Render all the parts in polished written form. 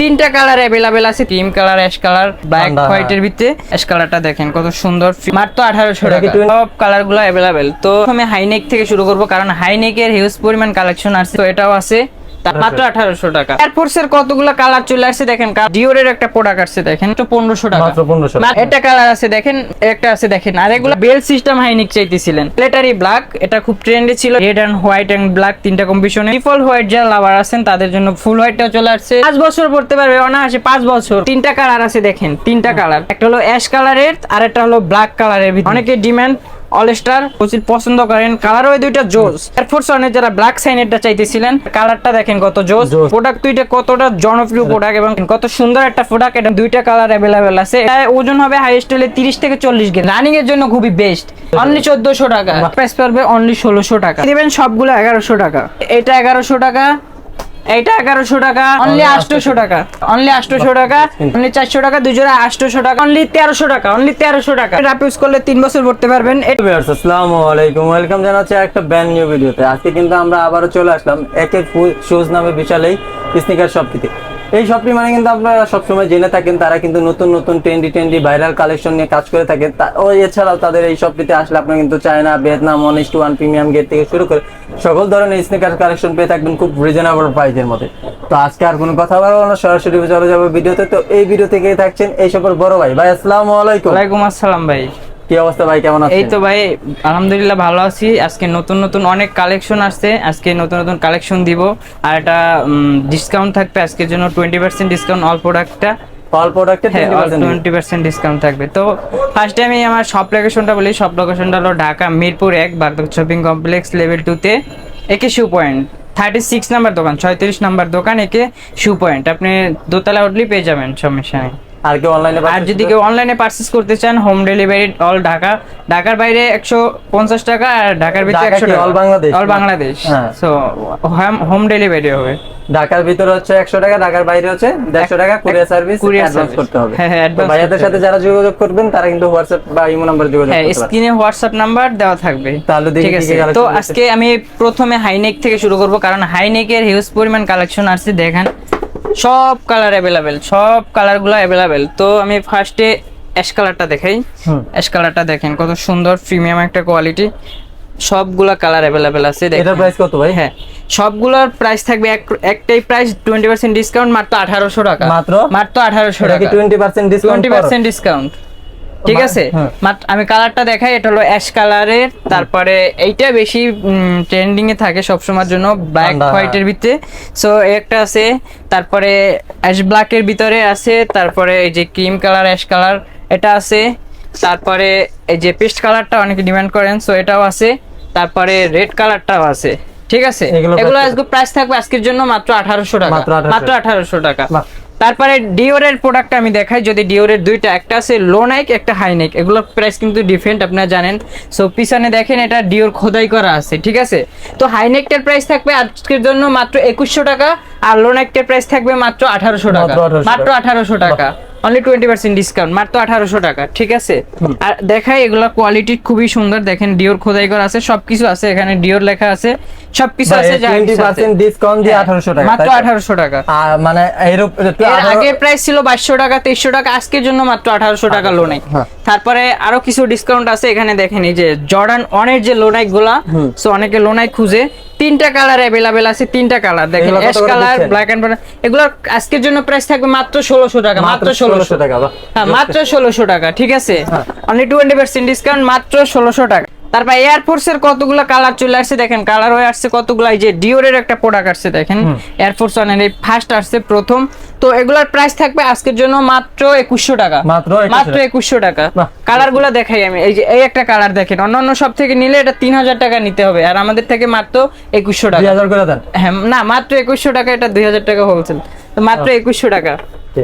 তিনটা colour available আছে, cream colour, ash colour, black হোয়াইটের ভিতরে। অ্যাশ কালারটা দেখেন কত সুন্দর, মাত্র 1800 টাকা। সব কালারগুলো অ্যাভেলেবেল। তো আমি হাইনেক থেকে শুরু করব, কারণ হাইনেকের হিউজ পরিমাণ কালেকশন আছে, তো এটাও আছে মাত্র 1800 টাকা। এয়ারফোর্স এর কতগুলো কালার চলে আসছে দেখেন, ডিওরের একটা প্রোডাক্ট আছে দেখেন, তো 1500 টাকা মাত্র 1500 টাকা। এটা কালার আছে দেখেন, একটা আছে দেখেন। আর এগুলো বেল সিস্টেম হাইনিক চাইতেছিলেন, প্লেটারি ব্ল্যাক, এটা খুব ট্রেন্ডে ছিল। Red and white and black তিনটা কম্বিনেশনে। ট্রিপল হোয়াইট যারা লাভার আছেন তাদের জন্য ফুল হোয়াইটটাও চলে আসছে। 5 বছর পড়তে পারবে অনায়াসে, 5 বছর। তিনটা কালার আছে দেখেন, তিনটা কালার, একটা হলো অ্যাশ কালারের আর একটা হলো ব্ল্যাক কালারের। অনেকে ডিমান্ড অল স্টার প্রচুর পছন্দ করেন, কালার ওই দুইটা জোস। এয়ারফোর্স ওয়ানের যারা ব্ল্যাক সাইনেরটা চাইতেছিলেন, কালারটা দেখেন কত জোস। প্রোডাক্ট দুইটা কতটা জনপ্রিয় প্রোডাক্ট এবং কত সুন্দর একটা প্রোডাক্ট। এটা দুইটা কালার अवेलेबल আছে। এটা ওজন হবে হাইয়েস্ট হলে 30 থেকে 40 গ্রাম, রানিং এর জন্য খুবই বেস্ট। অনলি 1400 টাকা, প্রাইস পড়বে অনলি 1600 টাকা। দিবেন সবগুলো 1100 টাকা। এটা 1100 টাকা, এইটা 1100 টাকা, অনলি 800 টাকা, অনলি 800 টাকা, অনলি 400 টাকা, দুই জোড়া 800 টাকা, অনলি 1300 টাকা, অনলি 1300 টাকা। এটা ইউজ করলে 3 বছর পড়তে পারবেন। আসসালামু আলাইকুম, ওয়েলকাম জানাচ্ছি একটা ব্র্যান্ড নিউ ভিডিওতে। আজকে কিন্তু আমরা আবারও চলে আসলাম একে শুজ নামে বিশাল এই স্নিকার শপটিতে। এই শপটি মানে কিন্তু আপনারা সবসময় জেনে থাকেন, তারা কিন্তু নতুন নতুন ট্রেন্ডি ভাইরাল কালেকশন নিয়ে কাজ করে থাকে। ও এছাড়াও তাদের এই শপটিতে আসলে আপনারা কিন্তু চায়না, ভিয়েতনাম, 1:1 প্রিমিয়াম গেট থেকে শুরু করে সকল ধরনের স্নিকার কালেকশন পেয়ে থাকবেন খুব রিজনেবল প্রাইসের মধ্যে। তো আজকে আর কোনো কথা বলবো না, সরাসরি চলে যাবো ভিডিওতে। তো এই ভিডিও থেকে থাকছেন এই শপের বড় ভাই। ভাই আসসালামু আলাইকুম। ওয়ালাইকুম আসসালাম ভাই, কি অবস্থা ভাই, কেমন আছেন? এই তো ভাই আলহামদুলিল্লাহ ভালো আছি। আজকে নতুন নতুন অনেক কালেকশন আসছে, আজকে নতুন নতুন কালেকশন দিব। আর এটা ডিসকাউন্ট থাকবে আজকের জন্য 20% ডিসকাউন্ট অল প্রোডাক্টটা। অল প্রোডাক্টে 20% ডিসকাউন্ট থাকবে। তো ফার্স্ট আমি আমার শপ লোকেশনটা বলি। শপ লোকেশনটা হলো ঢাকা মিরপুর 1 বাগদা শপিং কমপ্লেক্স লেভেল 2 তে একে শু পয়েন্ট 36 নাম্বার দোকান, 36 নাম্বার দোকান একে শু পয়েন্ট। আপনি দোতলা উঠলেই পেয়ে যাবেন, সমস্যা নেই। আর কেউ অনলাইনে, আর যদি কেউ অনলাইনে পারচেজ করতে চান, হোম ডেলিভারি অল ঢাকা, ঢাকার বাইরে 150 টাকা আর ঢাকার ভিতরে 100 টাকা, all Bangladesh. So home delivery হবে। ঢাকার ভিতরে হচ্ছে 100 টাকা, ঢাকার বাইরে হচ্ছে 150 টাকা কুরিয়ার সার্ভিস অ্যাডভান্স করতে হবে। হ্যাঁ, তো ভাইয়াদের সাথে যারা যোগাযোগ করবেন তারা কিন্তু হোয়াটসঅ্যাপ বা ইমো নাম্বার যোগাযোগ করতে পারবেন। স্ক্রিনে হোয়াটসঅ্যাপ নাম্বার দেওয়া থাকবে। তাহলে ঠিক আছে। তো আজকে আমি প্রথমে হাইনেক থেকে শুরু করব, কারণ হাইনেকের হিউজ পরিমাণ কালেকশন আছে। দেখেন সব কালার अवेलेबल, সব কালারগুলো अवेलेबल। তো আমি ফার্স্টে অ্যাশ কালারটা দেখাই। অ্যাশ কালারটা দেখেন কত সুন্দর, প্রিমিয়াম একটা কোয়ালিটি। সবগুলা কালার अवेलेबल আছে। দেখেন এটার প্রাইস কত ভাই? হ্যাঁ, সবগুলোর প্রাইস থাকবে একটাই প্রাইস, 20% ডিসকাউন্ট, মাত্র 1800 টাকা। মাত্র 1800 টাকা, 20% ডিসকাউন্ট। ঠিক আছে। আমি কালারটা দেখাই। এটা হলো অ্যাশ কালারের, তারপরে এইটা বেশি ট্রেন্ডিং এ থাকে সবসময়ের জন্য, ব্ল্যাক হোয়াইটের ভিতরে। সো একটা আছে, তারপরে অ্যাশ ব্ল্যাকের ভিতরে আছে, তারপরে এই যে ক্রিম কালার, অ্যাশ কালার এটা আছে, তারপরে এই যে পেস্ট কালারটা অনেকে ডিমান্ড করেন, সো এটাও আছে, তারপরে রেড কালারটাও আছে। ঠিক আছে। এগুলো আজকে প্রাইস থাকবে আজকের জন্য মাত্র 1800 টাকা, মাত্র 1800 টাকা। তারপরে ডিওরের প্রোডাক্ট আমি দেখাই। যদি ডিওরের দুইটা, একটা আছে লো নাইক, একটা হাই নাইক, এগুলোর প্রাইস কিন্তু ডিফারেন্ট, আপনারা জানেন। সো পিছনে দেখেন এটা ডিওর খোদাই করা আছে। ঠিক আছে। তো হাই নেকটার প্রাইস থাকবে আজকের জন্য মাত্র 2100 টাকা, আর লো নাইকটার প্রাইস থাকবে মাত্র 1800 টাকা, মাত্র 1800 টাকা, অনলি 20% ডিসকাউন্ট, মাত্র 1800 টাকা। ঠিক আছে। আর দেখাই এগুলা কোয়ালিটি খুবই সুন্দর। দেখেন ডিওর খোদাই করা আছে, সবকিছু আছে এখানে, ডিওর লেখা আছে, সবকিছু আছে। 20% ডিসকাউন্ট দিয়ে 1800 টাকা, মাত্র 1800 টাকা। মানে এর আগে প্রাইস ছিল 2200 টাকা, 2300 টাকা, আজকের জন্য মাত্র 1800 টাকা লো নাইক। তারপরে আরো কিছু ডিসকাউন্ট আছে এখানে। দেখেন এই যে জর্ডান 1 এর যে লো নাইক গুলা, সো অনেকে লো নাইক খুঁজে, তিনটা কালার अवेलेबल আছে, তিনটা কালার দেখেন, ash colour, black and brown. এগুলোর আজকের জন্য প্রাইস থাকবে মাত্র 1600 টাকা, মাত্র 1600 টাকা। হ্যাঁ, মাত্র 1600 টাকা। ঠিক আছে। অনলি 20% ডিসকাউন্ট, মাত্র 1600 টাকা। তারপর এয়ারফোর্স এর কতগুলো কালার চলে আসছে দেখেন, কালার হয়ে আসছে কতগুলো। এই যে ডিওরের একটা প্রোডাক্ট আসছে দেখেন, এয়ারফোর্স ওয়ানের এই ফার্স্ট আসছে প্রথম। তো এগুলার প্রাইস থাকবে আজকের জন্য মাত্র 2100 টাকা, মাত্র 2100 টাকা। কালারগুলো দেখাই আমি। এই যে এই একটা কালার দেখেন, অন্যান্য সব থেকে নিলে এটা 3000 টাকা নিতে হবে, আর আমাদের থেকে মাত্র 2100 টাকা। 2000 করে দেন। হ্যাঁ, না মাত্র 2100 টাকা, এটা 2000 টাকা হোলসেল, তো মাত্র 2100 টাকা।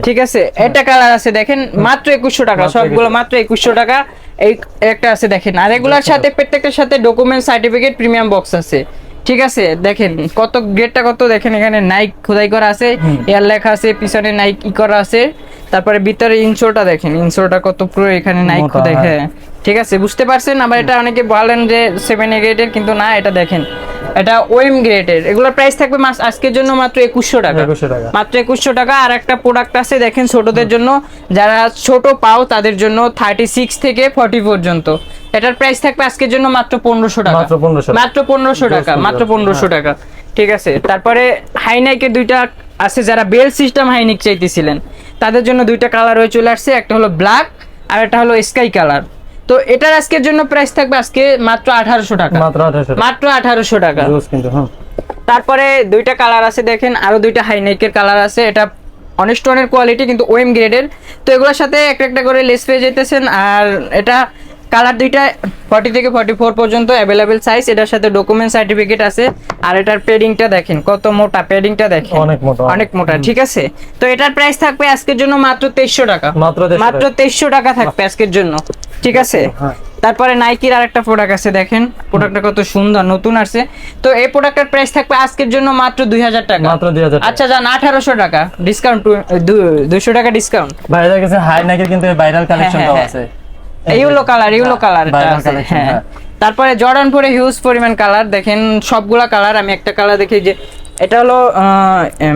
ঠিক আছে। এটা কালার আছে দেখেন, মাত্র 2100 টাকা, সবগুলো মাত্র 2100 টাকা। এই একটা আছে দেখেন, আর এগুলোর সাথে প্রত্যেকটার সাথে ডকুমেন্ট, সার্টিফিকেট, প্রিমিয়াম বক্স আছে। ঠিক আছে। দেখেন কত গ্রেডটা কত, দেখেন এখানে নাইক খোদাই করা আছে, এয়ার লেখা আছে, পিছনে নাইক ই করা আছে। তারপরে ভিতরে ইনসোলটা দেখেন, ইনসোলটা কত পুরো এখানে নাইকো দেখে, ঠিক আছে বুঝতে পারছেন। আবার এটা অনেকে বলেন যে 7A গ্রেডের, কিন্তু না, এটা দেখেন এটা ওএম গ্রেডের। এগুলোর প্রাইস থাকবে আজকের জন্য মাত্র 2100 টাকা, মাত্র 2100 টাকা। আর একটা প্রোডাক্ট আছে দেখেন ছোটদের জন্য, যারা ছোট পাও তাদের জন্য 36 থেকে 40 পর্যন্ত। এটার প্রাইস থাকবে আজকের জন্য মাত্র 1500 টাকা, মাত্র 1500 টাকা, মাত্র 1500 টাকা, ঠিক আছে। তারপরে হাইনাইকের দুইটা আছে, যারা বেল সিস্টেম হাইনিক চাইতেছিলেন তাদের জন্য দুইটা কালার হয়ে চলে আসছে, একটা হলো ব্ল্যাক আর একটা হলো স্কাই কালার। তো এটার আজকের জন্য প্রাইস থাকবে আজকে মাত্র 1800 টাকা, মাত্র 1800 টাকা। তারপরে দুইটা কালার আছে দেখেন, আরো দুইটা হাইনাইকের কালার আছে, এটা অনেক স্টোনের কোয়ালিটি কিন্তু ওএম গ্রেডের। তো এগুলোর সাথে একটা একটা করে লেস পেয়ে যেতেছেন। আর এটা কালার দুইটা 40 থেকে 44 পর্যন্ত অ্যাভেলেবেল সাইজ। এটার সাথে ডকুমেন্ট সার্টিফিকেট আছে। আর এটার প্যাডিংটা দেখেন কত মোটা, প্যাডিংটা দেখেন অনেক মোটা, ঠিক আছে। তো এটার প্রাইস থাকবে আজকের জন্য মাত্র 2300 টাকা, মাত্র 2300 টাকা থাকবে আজকের জন্য, ঠিক আছে। তারপরে নাইকির আরেকটা প্রোডাক্ট আছে দেখেন, প্রোডাক্টটা কত সুন্দর, নতুন আসছে। তো এই প্রোডাক্টের প্রাইস থাকবে আজকের জন্য মাত্র 2000 টাকা, মাত্র 2000। আচ্ছা যান 1800 টাকা ডিসকাউন্ট, 200 টাকা ডিসকাউন্ট। বাইরে কাছে হাই নাইকির কিন্তু ভাইরাল কালেকশনটাও আছে, ইয়েলো কালার, ইয়েলো কালার আছে, হ্যাঁ। তারপরে জর্ডান পরে হিউজ পরিমাণ কালার দেখেন, সবগুলা কালার। আমি একটা কালার দেখি, যে এটা হলো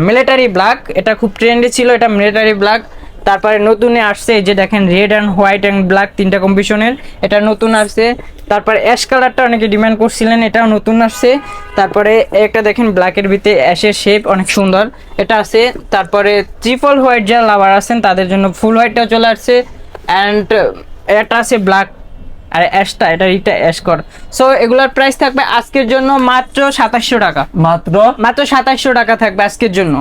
মিলিটারি ব্ল্যাক, এটা খুব ট্রেন্ডে ছিল, এটা মিলিটারি ব্ল্যাক। তারপরে নতুনে আসছে এই যে দেখেন red and white and black, তিনটা কম্বিনেশনের, এটা নতুন আসছে। তারপরে অ্যাশ কালারটা অনেকে ডিমান্ড করছিলেন, এটাও নতুন আসছে। তারপরে একটা দেখেন ব্ল্যাকের ভিতরে অ্যাশের শেপ অনেক সুন্দর, এটা আছে। তারপরে ট্রিপল হোয়াইট যারা লাভার আছেন তাদের জন্য ফুল হোয়াইটটাও চলে আসছে। অ্যান্ড এটা আছে ব্ল্যাক, আর অ্যাশটা এটা অ্যাশ কর। সো এগুলোর প্রাইস থাকবে আজকের জন্য মাত্র 2700 টাকা, মাত্র 2700 টাকা থাকবে আজকের জন্য,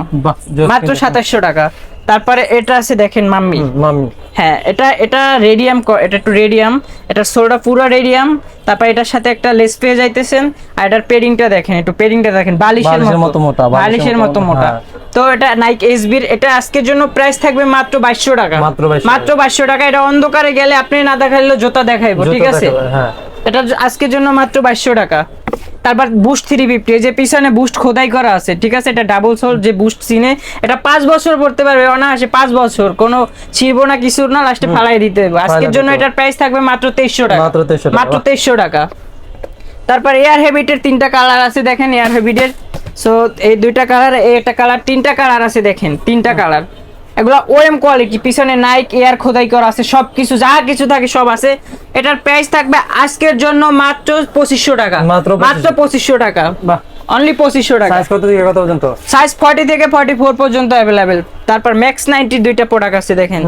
মাত্র 2700 টাকা। তারপরে এটা আছে দেখেন মাম্মি, হ্যাঁ এটা রেডিয়াম, এটা একটু রেডিয়াম, এটা সোলটা পুরো রেডিয়াম। তারপর এটার সাথে একটা লেস পেয়ে যাইতেছেন। আর এটার পেডিংটা দেখেন, একটু পেডিংটা দেখেন, বালিশের মতো মোটা, বালিশের মতো মোটা। তো এটা নাইক এসবির, এটা আজকের জন্য প্রাইস থাকবে মাত্র 2200 টাকা, মাত্র 2200 টাকা। এটা অন্ধকারে গেলে আপনি না দেখাইলেও জুতা দেখাইবো, ঠিক আছে। এটা আজকের জন্য মাত্র 2200 টাকা। তারপর বুস্ট 350, এই যে পিছনে বুস্ট খোদাই করা আছে, ঠিক আছে। এটা ডাবল সোল যে বুস্ট সিনে, এটা 5 বছর পড়তে পারবে অনায়াসে, 5 বছর, কোনো ছিড়বো না কিছু না, লাস্টে ফালাই দিতে হবে। আজকের জন্য এটার প্রাইস থাকবে মাত্র 2300 টাকা, মাত্র 2300 টাকা। তারপর এয়ার হেবিটের তিনটা কালার আছে দেখেন, এয়ার হেবিটের। সো এই দুইটা কালার, একটা কালার, তিনটা কালার আছে দেখেন, তিনটা কালার। এগুলো ওএম কোয়ালিটি, পিছনে নাইক এয়ার খোদাই করা আছে, সবকিছু যা কিছু থাকে সব আছে। এটার প্রাইস থাকবে আজকের জন্য মাত্র 2500 টাকা, মাত্র 2500 টাকা, অনলি 2500 টাকা। সাইজ কত থেকে কত পর্যন্ত? সাইজ 40 থেকে 44 পর্যন্ত अवेलेबल। তারপর ম্যাক্স 90 দুইটা প্রোডাক্ট আছে দেখেন,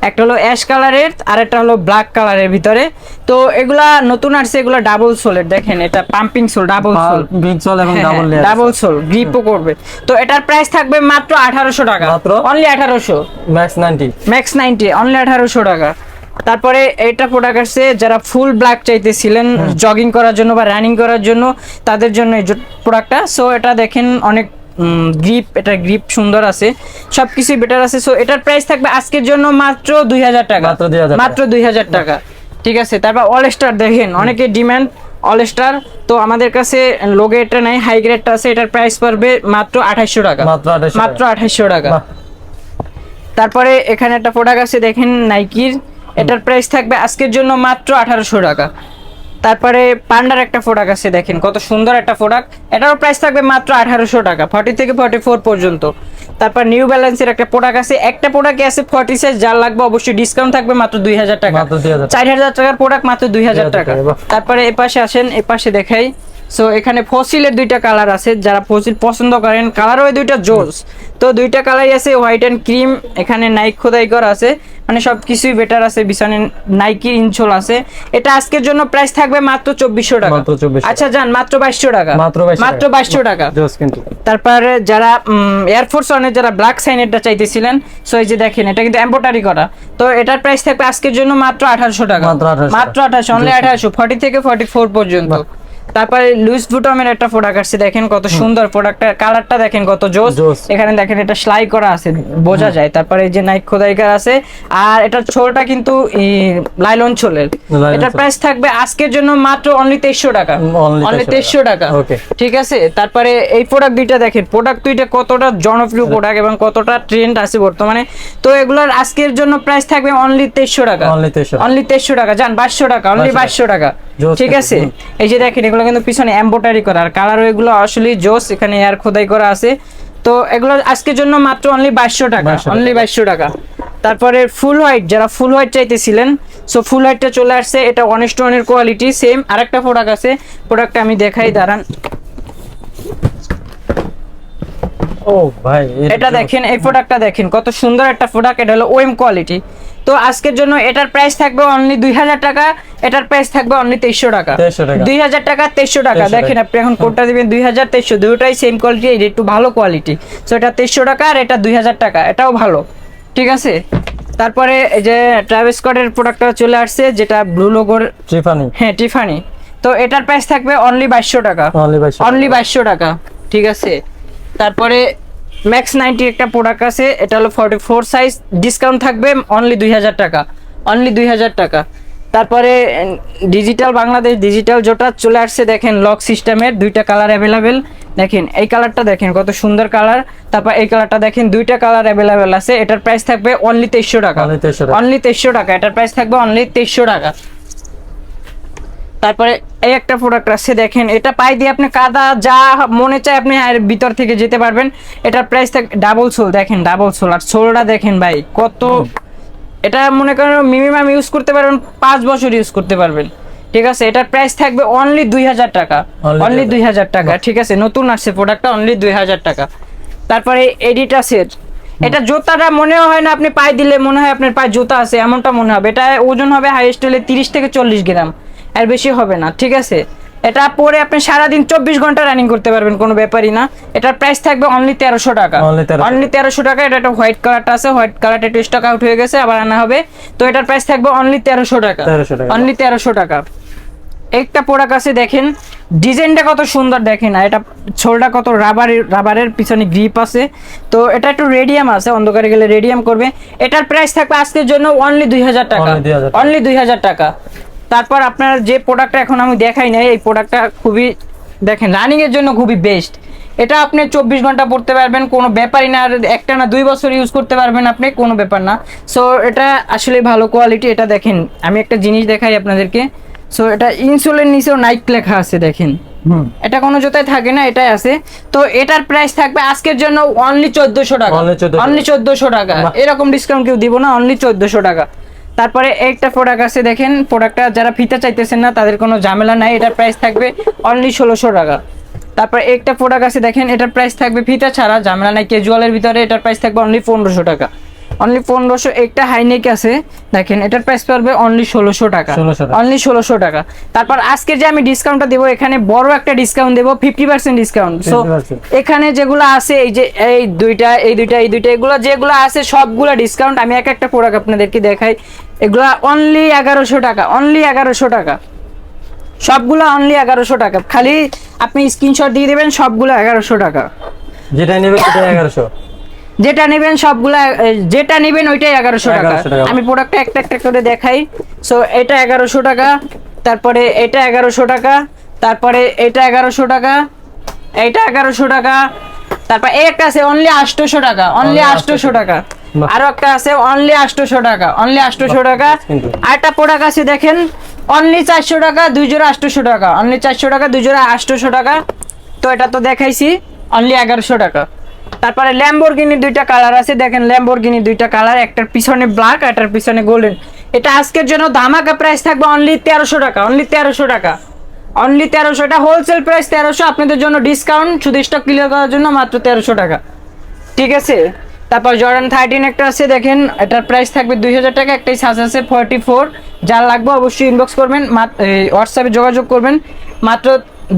একটা হলো অ্যাশ কালারের আর একটা হলো ব্ল্যাক কালারের ভিতরে। তো এগুলা নতুন আসছে, এগুলা ডাবল সোলের দেখেন, এটা pumping sole, double sole, big sole এবং ডাবল লেয়ার, ডাবল সোল, গ্রিপও করবে। তো এটার প্রাইস থাকবে মাত্র 1800 টাকা, মাত্র অনলি 1800, ম্যাক্স 90 অনলি 1800 টাকা। তারপরে এটা প্রোডাক্ট আছে, যারা ফুল ব্ল্যাক চাইতেছিলেন জগিং করার জন্য বা রানিং করার জন্য, তাদের জন্য এই প্রোডাক্টটা। সো এটা দেখেন অনেক গ্রিপ, এটা গ্রিপ সুন্দর আছে, সবকিছু বেটার আছে। সো এটার প্রাইস থাকবে আজকের জন্য মাত্র 2000 টাকা, মাত্র 2000 টাকা, ঠিক আছে। তারপর অল স্টার দেখেন, অনেকে ডিমান্ড অল স্টার, তো আমাদের কাছে লো গ্রেডটা নাই, হাই গ্রেডটা আছে। এটার প্রাইস পড়বে মাত্র 2800 টাকা, মাত্র 2800 টাকা। তারপরে এখানে একটা প্রোডাক্ট আছে দেখেন নাইকির, এটার প্রাইস থাকবে আজকের জন্য মাত্র 1800 টাকা। তারপরে পান্ডার একটা প্রোডাক্ট আছে দেখেন, কত সুন্দর একটা প্রোডাক্ট, এটারও প্রাইস থাকবে মাত্র 1800 টাকা, 40 থেকে 44 পর্যন্ত। তারপর নিউ ব্যালেন্সের একটা প্রোডাক্ট আছে, একটা প্রোডাক্টে আছে 40 সাইজ, যার লাগবে অবশ্যই ডিসকাউন্ট থাকবে মাত্র 2000 টাকা, 4000 টাকার প্রোডাক্ট মাত্র 2000 টাকা। তারপরে এপাশে আসেন, এপাশে দেখাই। সো এখানে ফসিলের দুইটা কালার আছে, যারা ফসিল পছন্দ করেন, কালার ওই দুইটা জোস। তো দুইটা কালারই আছে, হোয়াইট এন্ড ক্রিম। এখানে নাইক খোদাই করা আছে, মানে সবকিছুই বেটার আছে। বিছানে নাইকির ইনসোল আছে। এটা আজকের জন্য প্রাইস থাকবে মাত্র 2400 টাকা। আচ্ছা যান, মাত্র 2200 টাকা, মাত্র 2200 টাকা। তারপরে যারা এয়ারফোর্স ওয়ানের যারা ব্ল্যাক সাইনেরটা চাইতেছিলেন, সো এই যে দেখেন, এটা কিন্তু এমব্রয়ডারি করা। তো এটার প্রাইস থাকবে আজকের জন্য মাত্র 1800 টাকা, মাত্র 1800, অনলি 1800, 40 থেকে 44 পর্যন্ত। তারপরে লুইস বুটমের একটা প্রোডাক্ট আসছে, দেখেন কত সুন্দর প্রোডাক্টটা, কালারটা দেখেন কত জোস। এখানে দেখেন এটা সেলাই করা আছে, বোঝা যায়। তারপরে এই যে নাইক খোদাইকার আছে, আর এটার ছোলটা কিন্তু লাইলন ছোলের। এটার প্রাইস থাকবে আজকের জন্য মাত্র অনলি 2300 টাকা, অনলি 2300 টাকা, ঠিক আছে। তারপরে এই প্রোডাক্ট দুইটা দেখেন, প্রোডাক্ট দুইটা কতটা জনপ্রিয় প্রোডাক্ট এবং কতটা ট্রেন্ড আছে বর্তমানে। তো এগুলোর আজকের জন্য প্রাইস থাকবে অনলি 2300 টাকা, অনলি 2300 টাকা, জান 2200 টাকা, অনলি 2200 টাকা, ঠিক আছে। এই যে দেখেন এগুলো কিন্তু পিছনে এমব্রয়ডারি করা, আর কালার এগুলো আসলে জোস, এখানে এয়ার খোদাই করা আছে। তো এগুলো আজকের জন্য মাত্র অনলি 2200 টাকা, অনলি 2200 টাকা। তারপরে ফুল হোয়াইট, যারা ফুল হোয়াইট চাইতেছিলেন, সো ফুল হোয়াইটটা চলে আসছে, এটা 1:1 এর কোয়ালিটি সেম। আরেকটা প্রোডাক্ট আছে, প্রোডাক্টটা আমি দেখাই, দাঁড়ান। ও ভাই, এটা দেখেন, এই প্রোডাক্টটা দেখেন কত সুন্দর একটা প্রোডাক্ট, এটা হলো ওএম কোয়ালিটি। তো আজকের জন্য এটার প্রাইস থাকবে অনলি 2000 টাকা, এটার প্রাইস থাকবে অনলি 2300 টাকা, 2000 টাকা 2300 টাকা। দেখেন আপনি এখন কোনটা দিবেন, 2000 2300, দুটোই সেম কোয়ালিটি, এটা একটু ভালো কোয়ালিটি। সো এটা 2300 টাকা আর এটা 2000 টাকা, এটাও ভালো, ঠিক আছে। তারপরে এই যে ট্রাভিস স্কটের প্রোডাক্টটা চলে আসছে, যেটা ব্লু লোগোর টিফানি, হ্যাঁ টিফানি। তো এটার প্রাইস থাকবে অনলি 2200 টাকা, অনলি 2200 টাকা, ঠিক আছে। তারপরে ম্যাক্স 90 একটা প্রোডাক্ট আছে, এটা হলো 44 সাইজ, ডিসকাউন্ট থাকবে অনলি 2000 টাকা, অনলি 2000 টাকা। তারপরে ডিজিটাল বাংলাদেশ ডিজিটাল জোটা চলে আসছে, দেখেন লক সিস্টেমের, দুইটা কালার অ্যাভেলেবেল। দেখেন এই কালারটা দেখেন কত সুন্দর কালার, তারপর এই কালারটা দেখেন, দুইটা কালার অ্যাভেলেবেল আছে। এটার প্রাইস থাকবে অনলি 2300 টাকা, অনলি 2300 টাকা, এটার প্রাইস থাকবে অনলি 2300 টাকা। তারপরে এই একটা প্রোডাক্ট আছে, দেখেন এটা পাই দিয়ে আপনি কাদা যা মনে চায় আপনি আর ভিতর থেকে যেতে পারবেন। এটার প্রাইস থাকে ডাবল সোল, দেখেন ডাবল সোল, আর সোলটা দেখেন ভাই কত, এটা মনে করেন মিনিমাম ইউজ করতে পারবেন 5 বছর ইউজ করতে পারবেন, ঠিক আছে। এটার প্রাইস থাকবে অনলি 2000 টাকা, অনলি 2000 টাকা, ঠিক আছে। নতুন আসছে প্রোডাক্টটা, অনলি 2000 টাকা। তারপরে এডিটাসের, এটা জুতাটা মনে হয় না আপনি পায়ে দিলে মনে হয় আপনার পায়ে জুতা আছে, এমনটা মনে হবে। এটা ওজন হবে হাইয়েস্ট হলে 30 থেকে 40 গ্রাম, আর বেশি হবে না, ঠিক আছে। এটা পরে আপনি সারাদিন 24 ঘন্টা রানিং করতে পারবেন, কোনো ব্যাপারই না। এটার প্রাইস থাকবে অনলি 1300 টাকা, অনলি 1300 টাকা। এটা একটা হোয়াইট কালারটা আছে, হোয়াইট কালারটা একটু স্টক আউট হয়ে গেছে, আবার আনা হবে। তো এটার প্রাইস থাকবে অনলি 1300 টাকা, অনলি 1300 টাকা। একটা প্রোডাক্ট আছে, দেখেন ডিজাইনটা কত সুন্দর, দেখেন এটা ছোলটা কত রাবারের পিছনে গ্রিপ আছে। তো এটা একটু রেডিয়াম আছে, অন্ধকারে গেলে রেডিয়াম করবে। এটার প্রাইস থাকবে আজকের জন্য অনলি 2000 টাকা, অনলি 2000 টাকা। তারপর আপনার যে প্রোডাক্টটা এখন আমি দেখাই নাই, এই প্রোডাক্টটা খুবই দেখেন রানিং এর জন্য খুবই বেস্ট। এটা আপনি 24 ঘন্টা পড়তে পারবেন, কোনো ব্যাপারই না। আর একটা না 2 বছর ইউজ করতে পারবেন আপনি, কোনো ব্যাপার না। সো এটা আসলে ভালো কোয়ালিটি। এটা দেখেন আমি একটা জিনিস দেখাই আপনাদেরকে। সো এটা ইনসোলের নিচেও নাইক লেখা আছে, দেখেন এটা কোনো জোতায় থাকে না, এটাই আছে। তো এটার প্রাইস থাকবে আজকের জন্য অনলি 1400 টাকা, অনলি 1400 টাকা। এরকম ডিসকাউন্ট কেউ দিব না, অনলি 1400 টাকা। তারপরে একটা প্রোডাক্ট আছে, দেখেন প্রোডাক্টটা যারা ফিতা চাইতেছেন না তাদের কোনো ঝামেলা নাই, এটার প্রাইস থাকবে অনলি 1600 টাকা। তারপর একটা প্রোডাক্ট আছে, দেখেন এটার প্রাইস থাকবে ফিতা ছাড়া, ঝামেলা নাই, ক্যাজুয়ালের ভিতরে। এটার প্রাইস থাকবে অনলি 1500 টাকা, অনলি 1500। একটা হাইনেক আছে, দেখেন এটার প্রাইস পড়বে অনলি 1600 টাকা, অনলি 1600 টাকা। তারপর আজকে যে আমি ডিসকাউন্টটা দেবো, এখানে বড় একটা ডিসকাউন্ট দেবো, 50% ডিসকাউন্ট। সো এখানে যেগুলো আছে, এই যে এই দুইটা এগুলো যেগুলো আছে সবগুলো ডিসকাউন্ট। আমি একটা প্রোডাক্ট আপনাদেরকে দেখাই, এগুলা অনলি 1100 টাকা, অনলি 1100 টাকা, সবগুলো অনলি 1100 টাকা। খালি আপনি স্ক্রিনশট দিয়ে দেবেন, সবগুলো 1100 টাকা। যেটা নেবেন সেটা 1100, যেটা নেবেন সবগুলা, যেটা নেবেন ওইটাই 1100 টাকা। আমি প্রোডাক্টটা একটা একটা করে দেখাই। সো এটা 1100 টাকা, তারপরে এটা 1100 টাকা, তারপরে এটা 1100 টাকা, এটা 1100 টাকা, তারপর এই একটা আছে অনলি 800 টাকা, অনলি 800 টাকা। আরো একটা আছে অনলি 800 টাকা, অনলি 800 টাকা। আরেকটা প্রোডাক্ট আছে, দেখেন অনলি 400 টাকা, 2 জোড়া 800 টাকা, অনলি 400 টাকা, 2 জোড়া 800 টাকা। তো এটা তো দেখাইছি, অনলি 1100 টাকা। তারপরে ল্যাম্বরগিনি দুইটা কালার আছে, দেখেন ল্যাম্বরগিনি দুইটা কালার, একটার পিছনে ব্ল্যাক, একটার পিছনে গোল্ডেন। এটা আজকের জন্য ধামাকা প্রাইস থাকবে অনলি 1300 টাকা, অনলি 1300 টাকা, অনলি 1300। এটা হোলসেল প্রাইস 1300, আপনাদের জন্য ডিসকাউন্ট, শুধু স্টক ক্লিয়ার করার জন্য মাত্র 1300 টাকা, ঠিক আছে। তারপর জর্ডান 13 একটা আছে, দেখেন এটার প্রাইস থাকবে 2000 টাকা। একটাই সাইজ আছে 44, যার লাগবে অবশ্যই ইনবক্স করবেন, হোয়াটসঅ্যাপে যোগাযোগ করবেন। মাত্র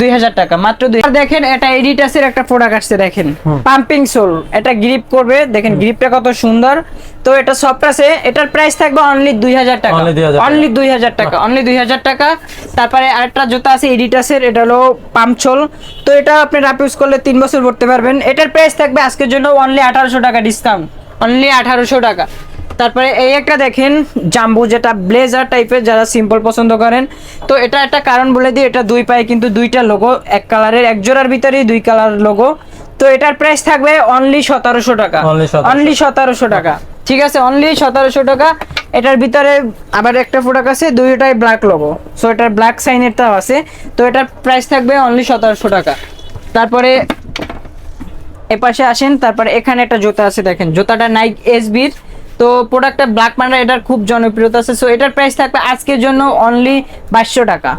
2000 টাকা মাত্র 2000। দেখেন এটা এডিটাসের একটা প্রোডাক্ট আসছে, দেখেন পাম্পিং সোল, এটা গ্রিপ করবে, দেখেন গ্রিপটা কত সুন্দর। তো এটা সফট আছে, এটার প্রাইস থাকবে অনলি 2000 টাকা, অনলি 2000 টাকা, অনলি 2000 টাকা। তারপরে আরেকটা জুতা আছে এডিটাসের, এটা হলো পাম্প সোল। তো এটা আপনি রাফ ইউজ করলে 3 বছর পরতে পারবেন। এটার প্রাইস থাকবে আজকের জন্য অনলি 1800 টাকা ডিসকাউন্ট, অনলি 1800 টাকা। তারপরে এই একটা দেখেন জাম্বু, যেটা ব্লেজার টাইপের, যারা সিম্পল পছন্দ করেন। তো এটা একটা কারণ বলে দিই, এটা দুই পায়ে কিন্তু দুইটা লোগো, এক কালারের, এক জোড়ার ভিতরেই দুই কালার লোগো। তো এটার প্রাইস থাকবে অনলি 1700 টাকা, অনলি 1700 টাকা, ঠিক আছে, অনলি 1700 টাকা। এটার ভিতরে আবার একটা প্রোডাক্ট আছে, দুইটাই ব্ল্যাক লোগো, সো এটার ব্ল্যাক সাইনেরটাও আছে। তো এটার প্রাইস থাকবে অনলি 1700 টাকা। তারপরে এপাশে আসেন, তারপরে এখানে একটা জুতা আছে, দেখেন জুতাটা নাইক এসবির। তো প্রোডাক্টটা ব্ল্যাক মার্ডার, এটার খুব জনপ্রিয়তা আছে। সো এটার প্রাইস থাকবে আজকের জন্য অনলি 2200 টাকা,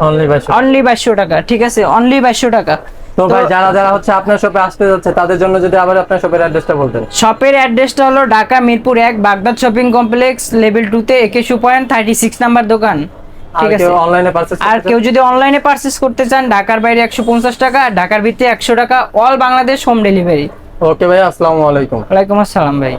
অনলি 2200 টাকা, ঠিক আছে, অনলি 2200 টাকা। তো ভাই যারা যারা হচ্ছে আপনার শপে আসতে যাচ্ছে তাদের জন্য যদি আবার আপনার শপের অ্যাড্রেসটা বলতেন। শপের অ্যাড্রেসটা হলো Dhaka Mirpur 1 Baghdad shopping complex level 2 তে একে শু পয়েন্ট 36 নাম্বার দোকান, ঠিক আছে। অনলাইনে পারচেজ, আর কেউ যদি অনলাইনে পারচেজ করতে চান, ঢাকার বাইরে 150 টাকা, ঢাকার ভিতরে 100 টাকা, অল বাংলাদেশ হোম ডেলিভারি। ওকে ভাই, আসসালামু আলাইকুম। ওয়ালাইকুম আসসালাম ভাই।